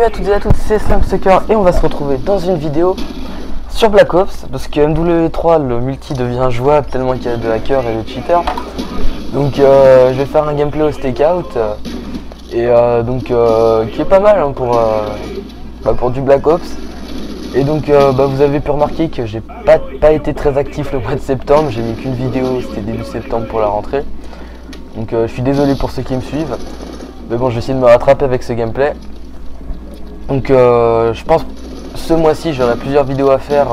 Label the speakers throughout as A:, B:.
A: Salut à toutes et à tous, c'est Slamsucker et on va se retrouver dans une vidéo sur Black Ops parce que MW3 le multi devient jouable tellement qu'il y a de hackers et de cheaters. Donc je vais faire un gameplay au stakeout et qui est pas mal hein, pour du Black Ops. Et donc vous avez pu remarquer que j'ai pas été très actif le mois de septembre, j'ai mis qu'une vidéo, c'était début septembre pour la rentrée. Donc je suis désolé pour ceux qui me suivent. Mais bon, je vais essayer de me rattraper avec ce gameplay. Donc je pense ce mois-ci j'aurai plusieurs vidéos à faire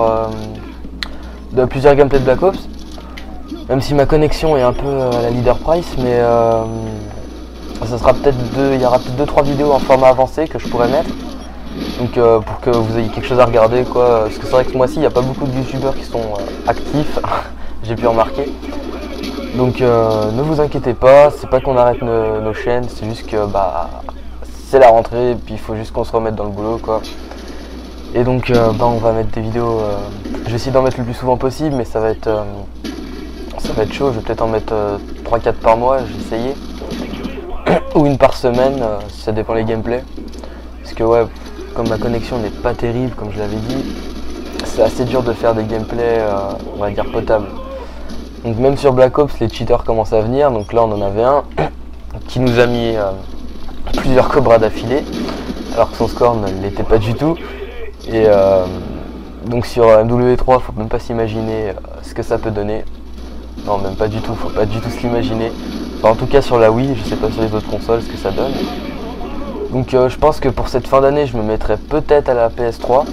A: de plusieurs gameplays de Black Ops. Même si ma connexion est un peu à la leader price, mais ça sera peut-être il y aura peut-être 2-3 vidéos en format avancé que je pourrais mettre. Donc pour que vous ayez quelque chose à regarder quoi. Parce que c'est vrai que ce mois-ci il n'y a pas beaucoup de youtubeurs qui sont actifs, j'ai pu remarquer. Donc ne vous inquiétez pas, c'est pas qu'on arrête nos chaînes, c'est juste que c'est la rentrée et puis il faut juste qu'on se remette dans le boulot quoi. Et donc on va mettre des vidéos, je vais essayer d'en mettre le plus souvent possible, mais ça va être chaud, je vais peut-être en mettre 3-4 par mois, j'ai essayé. Ou une par semaine, ça dépend les gameplays. Parce que ouais, comme ma connexion n'est pas terrible comme je l'avais dit, c'est assez dur de faire des gameplays on va dire potables. Donc même sur Black Ops les cheaters commencent à venir, donc là on en avait un qui nous a mis plusieurs cobras d'affilée alors que son score ne l'était pas du tout. Et donc sur MW3 faut même pas s'imaginer ce que ça peut donner. Non, même pas du tout, faut pas du tout se l'imaginer. Enfin, en tout cas sur la Wii, je sais pas sur les autres consoles ce que ça donne. Donc je pense que pour cette fin d'année je me mettrai peut-être à la PS3.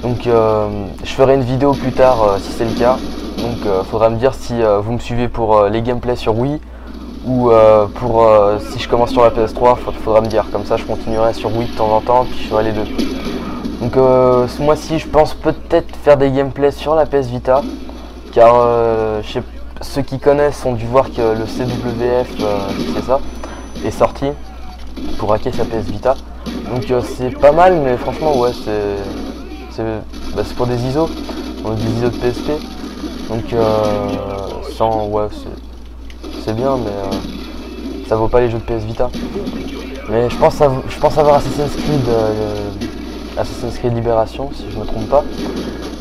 A: Donc je ferai une vidéo plus tard si c'est le cas. Donc faudra me dire si vous me suivez pour les gameplays sur Wii ou si je commence sur la PS3, faudra me dire. Comme ça je continuerai sur Wii de temps en temps puis je ferai les deux. Donc ce mois-ci je pense peut-être faire des gameplays sur la PS Vita. Car ceux qui connaissent ont dû voir que le CWF, c'est ça, est sorti pour hacker sa PS Vita. Donc c'est pas mal, mais franchement ouais c'est pour des ISO, des ISO de PSP. Donc c'est bien, mais ça vaut pas les jeux de PS Vita. Mais je pense avoir Assassin's Creed Libération, si je me trompe pas,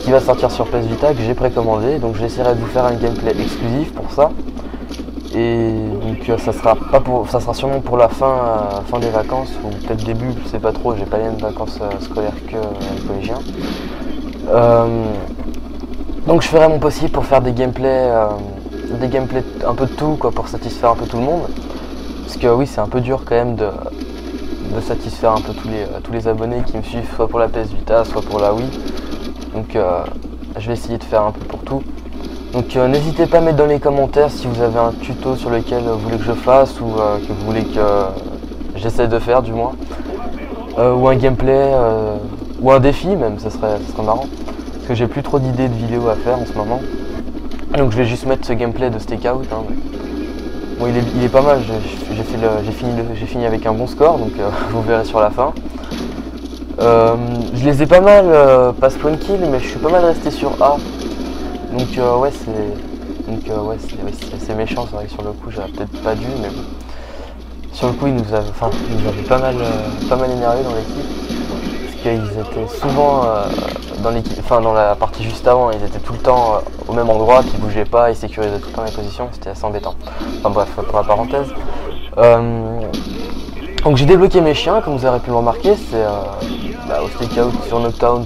A: qui va sortir sur PS Vita, que j'ai précommandé. Donc j'essaierai de vous faire un gameplay exclusif pour ça. Et donc ça sera sûrement pour la fin des vacances, ou peut-être début, je sais pas trop, j'ai pas les mêmes vacances scolaires que les collégiens. Donc je ferai mon possible pour faire des gameplays un peu de tout quoi, pour satisfaire un peu tout le monde. Parce que oui, c'est un peu dur quand même de satisfaire un peu tous les abonnés qui me suivent, soit pour la PS Vita, soit pour la Wii. Donc je vais essayer de faire un peu pour tout. Donc n'hésitez pas à mettre dans les commentaires si vous avez un tuto sur lequel vous voulez que je fasse ou que vous voulez que j'essaie de faire du moins. Ou un gameplay, ou un défi même, ça serait marrant. Parce que j'ai plus trop d'idées de vidéos à faire en ce moment. Donc je vais juste mettre ce gameplay de stakeout. Hein. Bon, il est pas mal, j'ai fini avec un bon score, donc vous verrez sur la fin. Je les ai pas mal, pas spawn kill, mais je suis pas mal resté sur A. Donc ouais c'est méchant, c'est vrai que sur le coup j'aurais peut-être pas dû, mais bon. Sur le coup ils nous avaient pas mal énervé dans l'équipe. Parce qu'ils étaient souvent dans la partie juste avant, ils étaient tout le temps au même endroit, qu'ils bougeaient pas, ils sécurisaient tout le temps les positions, c'était assez embêtant. Enfin bref, pour la parenthèse. Donc j'ai débloqué mes chiens, comme vous aurez pu le remarquer, au stakeout sur Knockdown,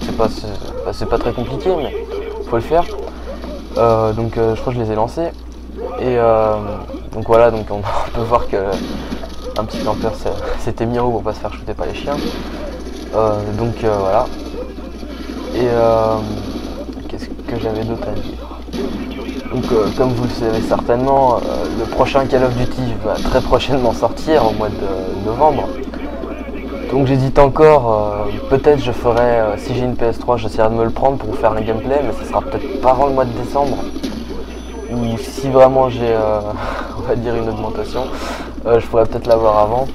A: c'est pas très compliqué, mais faut le faire. Donc je crois que je les ai lancés. Et donc voilà, donc on peut voir que un petit campeur s'était mis en haut pour pas se faire shooter par les chiens. Voilà. Et qu'est-ce que j'avais d'autre à dire? Donc comme vous le savez certainement, le prochain Call of Duty va très prochainement sortir au mois de novembre. Donc j'hésite encore, peut-être je ferai, si j'ai une PS3 j'essaierai de me le prendre pour vous faire un gameplay, mais ça sera peut-être pas avant le mois de décembre. Ou si vraiment j'ai on va dire une augmentation, je pourrais peut-être l'avoir avant.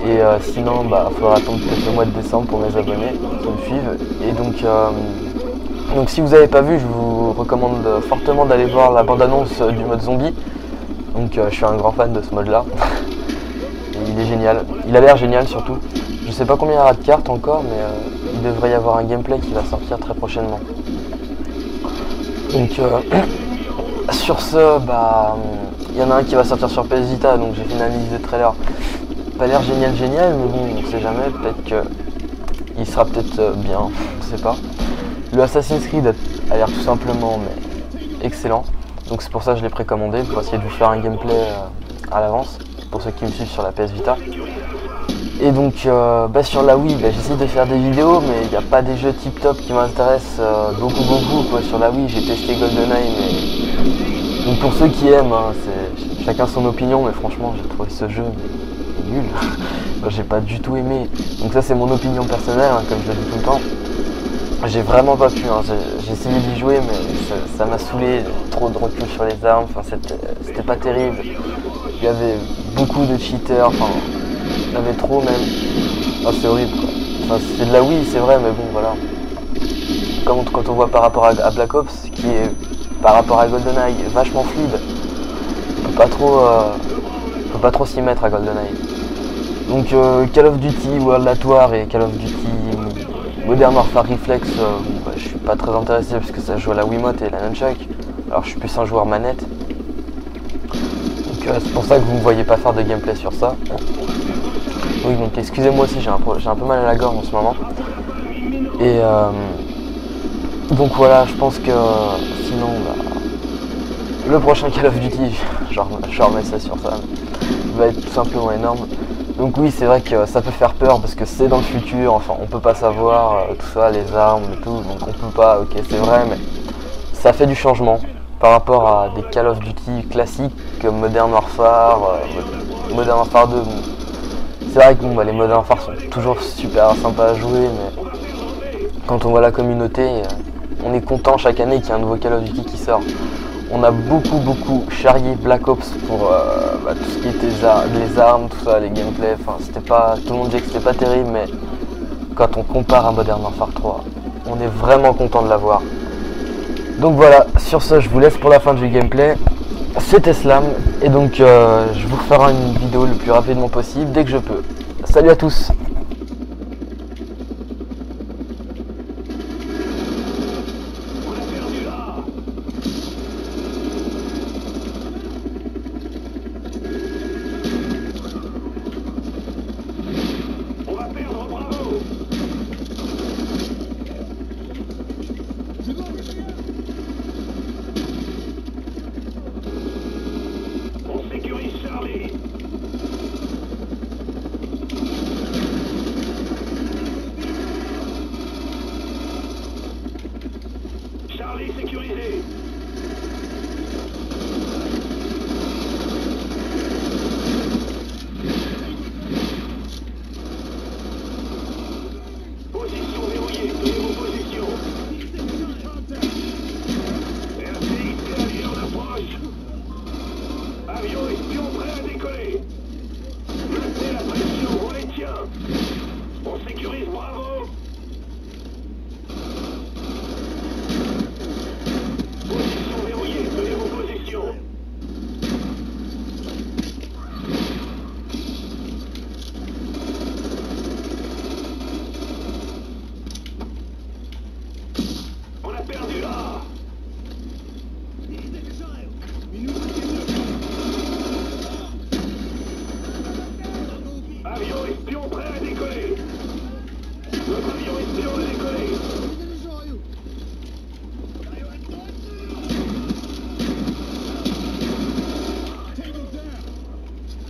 A: Et sinon il faudra attendre peut-être le mois de décembre pour mes abonnés qui me suivent. Et donc si vous n'avez pas vu, je vous recommande fortement d'aller voir la bande-annonce du mode zombie. Donc je suis un grand fan de ce mode là. Et il est génial, il a l'air génial surtout. Je sais pas combien il y aura de cartes encore, mais il devrait y avoir un gameplay qui va sortir très prochainement. Donc sur ce, bah il y en a un qui va sortir sur PS Vita, donc j'ai fait une analyse de trailer. Pas l'air génial, mais bon, on sait jamais, peut-être que il sera peut-être bien, on sait pas. Le Assassin's Creed a l'air tout simplement mais excellent, donc c'est pour ça que je l'ai précommandé, pour essayer de vous faire un gameplay à l'avance, pour ceux qui me suivent sur la PS Vita. Et donc sur la Wii, j'essaie de faire des vidéos, mais il n'y a pas des jeux tip top qui m'intéressent beaucoup quoi. Sur la Wii j'ai testé GoldenEye, mais donc pour ceux qui aiment, hein, c'est chacun son opinion, mais franchement j'ai trouvé ce jeu nul. J'ai pas du tout aimé, donc ça c'est mon opinion personnelle, hein, comme je le dis tout le temps. J'ai vraiment pas pu, hein. J'ai essayé d'y jouer, mais ça m'a saoulé, trop de recul sur les armes, enfin, c'était pas terrible. Il y avait beaucoup de cheaters, enfin il y en avait trop même. Oh, c'est horrible quoi. Enfin, c'est de la Wii, c'est vrai, mais bon voilà. Quand on voit par rapport à Black Ops, qui est par rapport à GoldenEye vachement fluide, on peut pas trop s'y mettre à GoldenEye. Donc Call of Duty World at War et Call of Duty Modern Warfare Reflex, je suis pas très intéressé parce que ça joue à la Wiimote et la Nunchuck. Alors je suis plus un joueur manette. Donc c'est pour ça que vous ne me voyez pas faire de gameplay sur ça. Oui, donc excusez-moi aussi, j'ai un peu mal à la gorge en ce moment. Et donc voilà, je pense que sinon le prochain Call of Duty, je remets ça sur ça, va être tout simplement énorme. Donc oui, c'est vrai que ça peut faire peur parce que c'est dans le futur, enfin on peut pas savoir tout ça, les armes et tout, donc on peut pas, ok c'est vrai, mais ça fait du changement par rapport à des Call of Duty classiques comme Modern Warfare, Modern Warfare 2. Bon. C'est vrai que bon, les Modern Warfare sont toujours super sympas à jouer, mais quand on voit la communauté, on est content chaque année qu'il y ait un nouveau Call of Duty qui sort. On a beaucoup charrié Black Ops pour tout ce qui était les armes, tout ça, les gameplays, enfin c'était pas. Tout le monde disait que c'était pas terrible, mais quand on compare à Modern Warfare 3, on est vraiment content de l'avoir. Donc voilà, sur ce je vous laisse pour la fin du gameplay. C'était Slam, et donc je vous ferai une vidéo le plus rapidement possible dès que je peux. Salut à tous!
B: Charlie sécurisé. Position verrouillée, tenez vos positions. RCXD allié en approche. Avion espion prêt à décoller. Maintenez la pression, on les tient. On sécurise, bravo. Position verrouillée, tenez vos positions. On a perdu là. Avion espion prêt à décoller. Notre avion espion a décollé.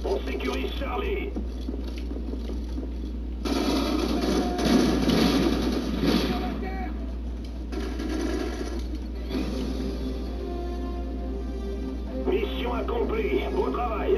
B: On sécurise Charlie. Mission accomplie. Beau travail.